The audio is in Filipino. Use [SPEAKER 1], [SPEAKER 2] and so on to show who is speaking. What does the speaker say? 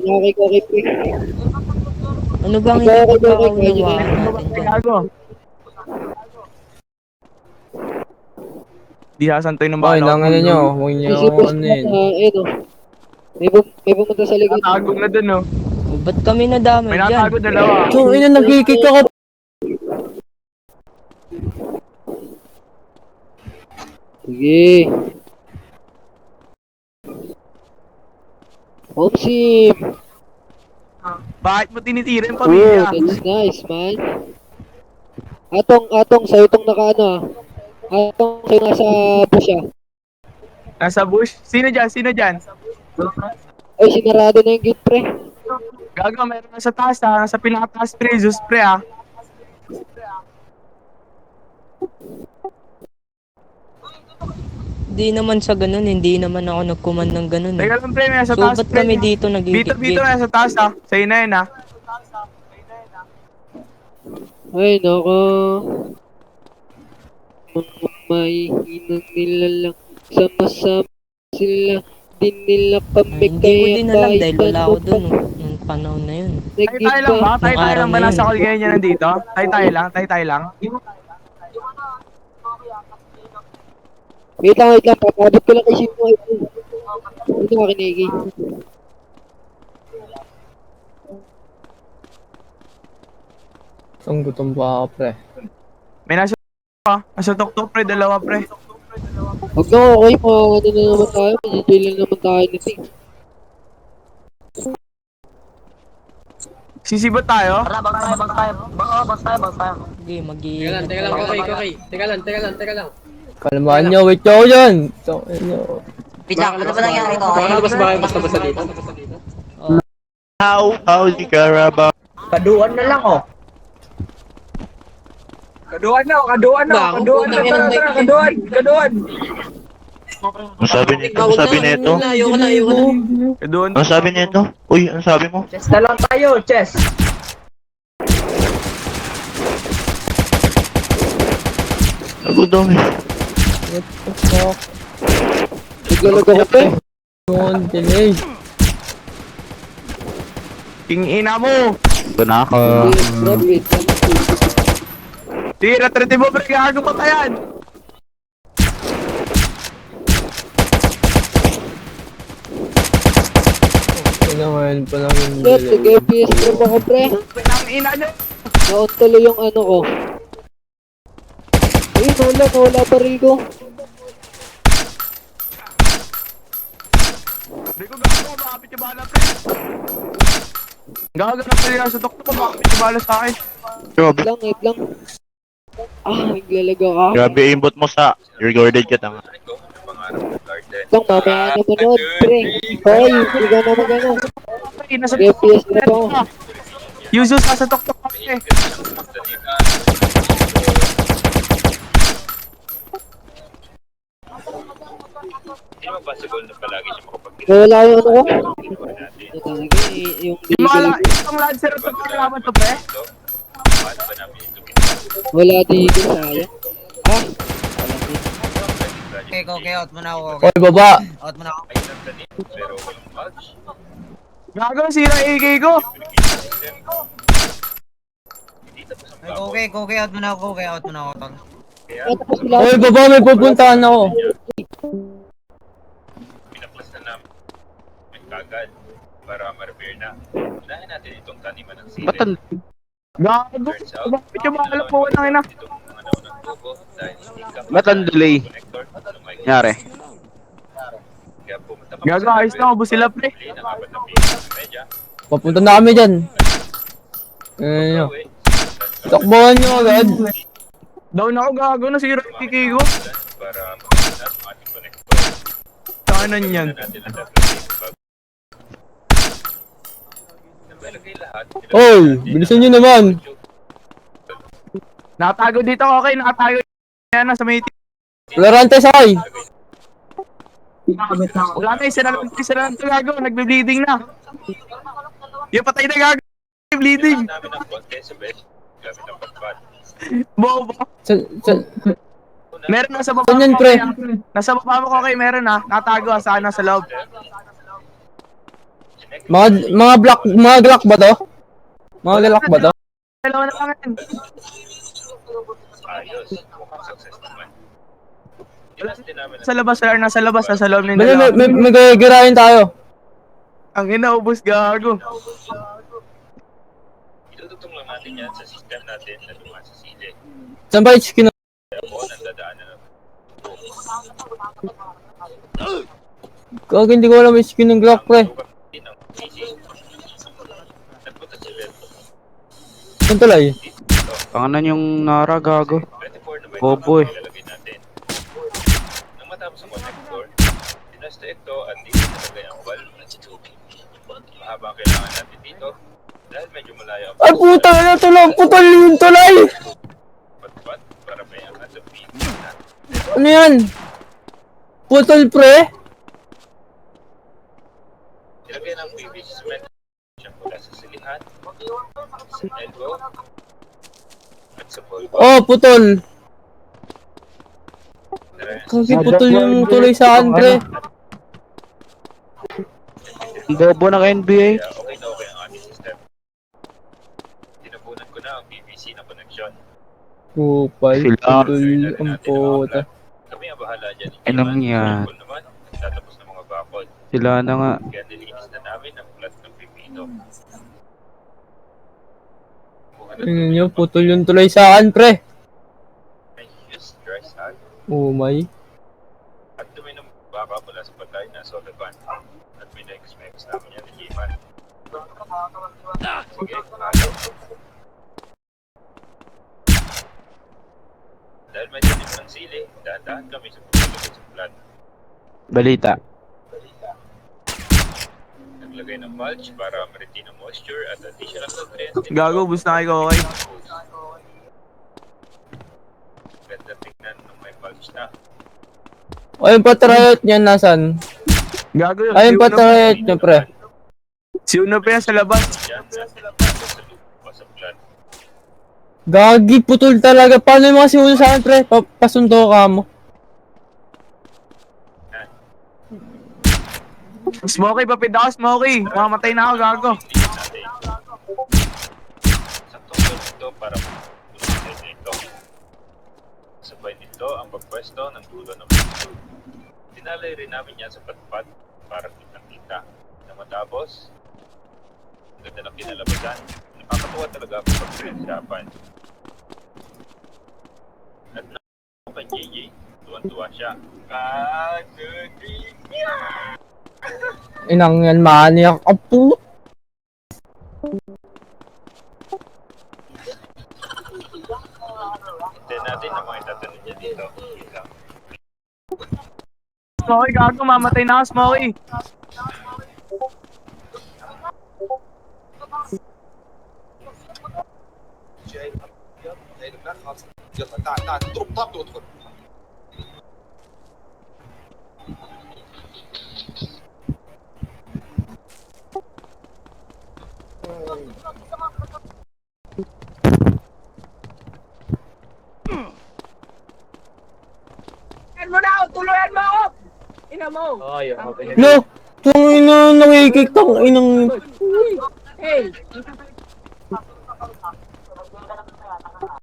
[SPEAKER 1] Okay, okay, pre.
[SPEAKER 2] Ano bang
[SPEAKER 1] Okay,
[SPEAKER 2] hindi
[SPEAKER 1] okay, okay. Kaya nyo na
[SPEAKER 2] pagkakaunawaan
[SPEAKER 1] yan.
[SPEAKER 2] natin dyan?
[SPEAKER 3] Gago. Di sasantoy ng
[SPEAKER 4] Hoy,
[SPEAKER 3] bala ko.
[SPEAKER 4] langin na nyo. Huwag nyo
[SPEAKER 1] Easy
[SPEAKER 4] akong
[SPEAKER 1] post
[SPEAKER 4] ano
[SPEAKER 1] na,
[SPEAKER 4] yun.
[SPEAKER 1] o. May pumunta sa likod.
[SPEAKER 3] Natago na dun, oh.
[SPEAKER 2] O, ba't kami nadamay
[SPEAKER 3] May
[SPEAKER 2] dyan?
[SPEAKER 3] natago dalawa.
[SPEAKER 4] So, ina, nagkikik ako.
[SPEAKER 1] Sige. Home sim.
[SPEAKER 3] Bakit mo tinitira yung
[SPEAKER 1] Oh,
[SPEAKER 3] pamilya?
[SPEAKER 1] that's nice, man. Atong, sa'yo itong nakaano ah. Atong, sa'yo nasa bush ah.
[SPEAKER 3] Nasa bush? Sino dyan? Sino dyan?
[SPEAKER 1] Ay, sinarado na yung gate, pre.
[SPEAKER 3] Gago, meron na sa taas, ha? Nasa pinakataas, pre. Zeus, pre, ha?
[SPEAKER 2] Hindi naman sa ganun, hindi naman ako nag-command ng ganun eh.
[SPEAKER 3] Teka lang, pre. May nasa
[SPEAKER 2] So,
[SPEAKER 3] taas,
[SPEAKER 2] ba't
[SPEAKER 3] pre.
[SPEAKER 2] kami dito
[SPEAKER 3] Vito,
[SPEAKER 2] nagigit-git?
[SPEAKER 3] may nasa taas, ha? Sa'yo na yun, ha?
[SPEAKER 1] Ay, nako. Mga maihinang nilalang. Sama-sama sila. Di nila
[SPEAKER 2] Ay,
[SPEAKER 1] kami
[SPEAKER 2] hindi ko
[SPEAKER 1] kaya
[SPEAKER 2] din alam dahil
[SPEAKER 1] kahit
[SPEAKER 2] wala ako
[SPEAKER 1] ano
[SPEAKER 2] dun
[SPEAKER 1] pa.
[SPEAKER 2] nung panahon na yun.
[SPEAKER 3] Tayo-tayo lang ba?
[SPEAKER 2] Nung
[SPEAKER 3] Tayo-tayo
[SPEAKER 2] araw
[SPEAKER 3] lang ba?
[SPEAKER 2] na yun.
[SPEAKER 3] Nasa call niya nandito? Tayo-tayo lang? Tayo-tayo lang?
[SPEAKER 1] Wait lang. Papabot ko lang kay Sino. Ito ka kinigi.
[SPEAKER 4] Saan gutom pa ako, pre?
[SPEAKER 3] May nasa pa. Nasa tok-tok, pre. Dalawa, pre.
[SPEAKER 1] Huwag na okay. Ano na naman tayo. Medyo lang naman tayo nito eh.
[SPEAKER 3] Sisibat tayo?
[SPEAKER 2] Sige, mag-iingat.
[SPEAKER 5] Teka lang, okay. Teka lang.
[SPEAKER 4] Kalmahan nyo, wait nyo ako dyan. So, ano.
[SPEAKER 6] Bigla, ano ba nangyari ko?
[SPEAKER 5] Makalabas ba kayo basta dito?
[SPEAKER 7] How's the Carabao?
[SPEAKER 5] Kaduan na lang, oh.
[SPEAKER 3] Kaduan na. Kaduan.
[SPEAKER 7] Ang sabi nito? Ang sabi nito?
[SPEAKER 5] Ayoko na.
[SPEAKER 3] Kaduan.
[SPEAKER 7] Ang sabi nito? Uy, ang sabi mo?
[SPEAKER 5] Chess na lang tayo, chess.
[SPEAKER 7] Ako daw eh.
[SPEAKER 4] What the fuck?
[SPEAKER 1] Naglalag ako pre.
[SPEAKER 4] Yun, delay.
[SPEAKER 3] King ina mo.
[SPEAKER 7] Ito na ako.
[SPEAKER 1] Wait lang.
[SPEAKER 3] Tira, trete mo, pre. Gago pa yan.
[SPEAKER 4] Kailangan pa lang yung
[SPEAKER 1] Let,
[SPEAKER 4] delay.
[SPEAKER 1] nag-FPS trip ako pre.
[SPEAKER 3] Ang ina nyo.
[SPEAKER 1] Naon tuloy yung ano ko. Ay, nawala barigo.
[SPEAKER 3] Hindi ko gago. Makapit yung bala, pre. Gago na, pre. Sa tok-tok. Makapit yung bala sa akin.
[SPEAKER 7] Grabe.
[SPEAKER 1] Wait lang. Ah, naglalaga ka.
[SPEAKER 7] Grabe aimbot mo sa recorded ka tanga.
[SPEAKER 1] Lang, mamaya na manood, pre. Hoy, hindi ka na magano.
[SPEAKER 3] Pre, nasa
[SPEAKER 1] FPS na ako.
[SPEAKER 3] Yuzus, nasa tok-tok ka, pre.
[SPEAKER 1] Wala yung ano ko. Ito talaga, yung
[SPEAKER 3] Yung mga
[SPEAKER 1] legal.
[SPEAKER 3] isang lancer at pagkakaman to, pre.
[SPEAKER 1] Wala dito, sayang. Ah,
[SPEAKER 6] Okay, out mo na ako.
[SPEAKER 4] Hoy, baba!
[SPEAKER 6] Out mo na ako.
[SPEAKER 3] Gago, sira AK ko.
[SPEAKER 6] Okay, out mo na ako. Tol.
[SPEAKER 1] tapos sila.
[SPEAKER 4] Hoy, baba! May pupuntahan ako.
[SPEAKER 3] Gago. Bakit yung mga po ng ina?
[SPEAKER 8] Ba't ang delay? Nangyari?
[SPEAKER 3] Gago, ayos na. Ubus sila, pre.
[SPEAKER 4] Papunta na kami dyan. Ayun nyo. Takbuhan nyo agad.
[SPEAKER 3] Down ako, gago. Nasira yung AK ko. Kanan yan.
[SPEAKER 4] Hoy, bilisan nyo naman.
[SPEAKER 3] Nakatago dito, okay. Nakatago. Yan na, sa may
[SPEAKER 4] Larante sakay.
[SPEAKER 3] wala na, isa na lang ito, gago. Nagbe-bleeding na. Yung patay na, gago. Bleeding. Bobo. Meron na sa baba
[SPEAKER 4] Saan yan,
[SPEAKER 3] mo,
[SPEAKER 4] pre?
[SPEAKER 3] okay. Nasa baba mo, okay. Meron na. Nakatago, sana sa loob.
[SPEAKER 4] Mga Glock ba to? Mga Glock ba to?
[SPEAKER 3] Dalawa na lang yan. Sa labas, sir. Nasa labas, nasa loob na yung
[SPEAKER 4] Bali,
[SPEAKER 3] dalawa.
[SPEAKER 4] may gagirahin tayo.
[SPEAKER 3] Ang inaubos, gago.
[SPEAKER 7] Itututong lang natin yan sa system natin na dumaan sa sili.
[SPEAKER 4] Saan ba HQ na?
[SPEAKER 7] Ako, nandadaanan na.
[SPEAKER 4] Kag hindi ko alam HQ ng Glock, pre.
[SPEAKER 7] Nagpunta si Berto.
[SPEAKER 4] Saan tulay?
[SPEAKER 8] Pangalan yung Nara, gago.
[SPEAKER 7] 24 na may
[SPEAKER 8] Bobo eh.
[SPEAKER 7] ilalagay natin. Nang matapos ang connector, dinasta ito at dito nalagay ang valve. Mahaba ang kailangan natin dito dahil medyo malayo ang
[SPEAKER 4] Ay, puta na tulay! Putol yung tulay!
[SPEAKER 7] patpat para may angat sa pin.
[SPEAKER 4] Ano yan? Putol, pre?
[SPEAKER 7] Ilagay ng PVC cement siya mula sa silihan, sa elbow, at sa ball.
[SPEAKER 4] Oh, putol. Kasi putol yung tulay sa akin, pre.
[SPEAKER 8] Ang bobo ng NBA.
[SPEAKER 7] Kaya okay na okay ang aming system. Tinapunan ko na ang PVC na connection.
[SPEAKER 4] Kupal,
[SPEAKER 8] Sila.
[SPEAKER 4] putol, ang puta.
[SPEAKER 7] Kami ang bahala dyan.
[SPEAKER 8] Anong yan?
[SPEAKER 7] Kung naman, tatapos ng mga bakod.
[SPEAKER 8] Sila na nga.
[SPEAKER 7] Kaya nilinis na namin ang plat ng pipino.
[SPEAKER 4] Tingnan nyo, putol yung tulay sa akin, pre.
[SPEAKER 7] Ay, yes, dry sand.
[SPEAKER 4] Oh my.
[SPEAKER 7] At dumi ng baka mula sa patay na soda pan. At minix-mix namin yan ni Jiman. Sige, ano? Dahil may tanim ng sili, dahan-dahan kami sa pagkakas sa plat.
[SPEAKER 8] Balita.
[SPEAKER 7] Naglagay ng mulch para ma-retain ang moisture at additional nutrients.
[SPEAKER 3] Gago, ubos na kayo, okay?
[SPEAKER 7] Ganda tingnan nung may mulch na.
[SPEAKER 4] Ayun pa triot niyan, nasan?
[SPEAKER 3] Gago yun.
[SPEAKER 4] Ayun pa triot niya, pre.
[SPEAKER 3] Si Uno pa yan sa labas.
[SPEAKER 7] Diyan, sa lupa sa plat.
[SPEAKER 4] Gagi, putol talaga. Paano yung mga simulo sa akin, pre? Pasundo ka mo.
[SPEAKER 3] Smokey, papid ako, Smokey. Mamatay na ako, gago.
[SPEAKER 7] Saktong ito para mabunutin ito. Sabay nito ang pagpwesto ng dulo ng pinto. Tinalay rin namin yan sa patpat para kitang-kita. Na matapos, ang ganda ng kinalabasan. Nakakatuwa talaga ako pag-pinagsapan. At na kay JJ, tuwan-tuwa siya. 1, 2, 3,
[SPEAKER 4] Inang yan, maniyak. Apo.
[SPEAKER 7] Hintayin natin na mga itatanong niya dito. Dito.
[SPEAKER 3] Smokey, gago, mamatay na ako, Smokey.
[SPEAKER 4] Lo, itong ina, nangikik tong inang...